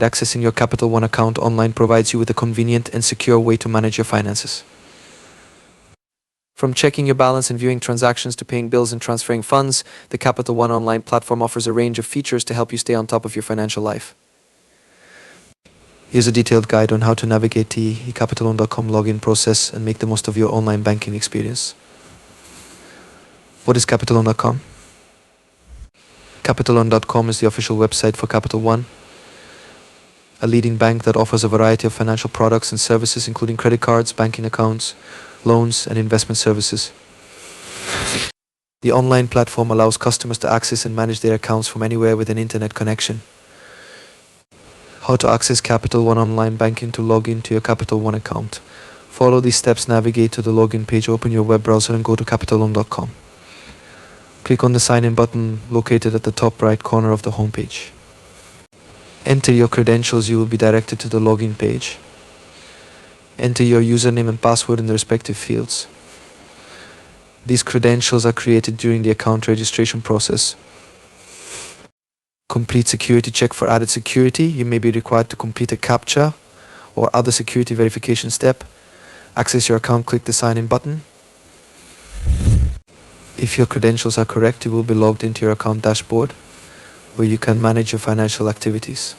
Accessing your Capital One account online provides you with a convenient and secure way to manage your finances. From checking your balance and viewing transactions to paying bills and transferring funds, the Capital One online platform offers a range of features to help you stay on top of your financial life. Here's a detailed guide on how to navigate the capitalone.com login process and make the most of your online banking experience. What is capitalone.com? Capitalone.com is the official website for Capital One, a leading bank that offers a variety of financial products and services, including credit cards, banking accounts, loans, and investment services. The online platform allows customers to access and manage their accounts from anywhere with an internet connection. How to access Capital One online banking to log into your Capital One account. Follow these steps, navigate to the login page, open your web browser and go to capitalone.com. Click on the sign in button located at the top right corner of the homepage. Enter your credentials, you will be directed to the login page. Enter your username and password in the respective fields. These credentials are created during the account registration process. Complete security check. For added security, you may be required to complete a CAPTCHA or other security verification step. Access your account, click the sign in button. If your credentials are correct, you will be logged into your account dashboard, where you can manage your financial activities.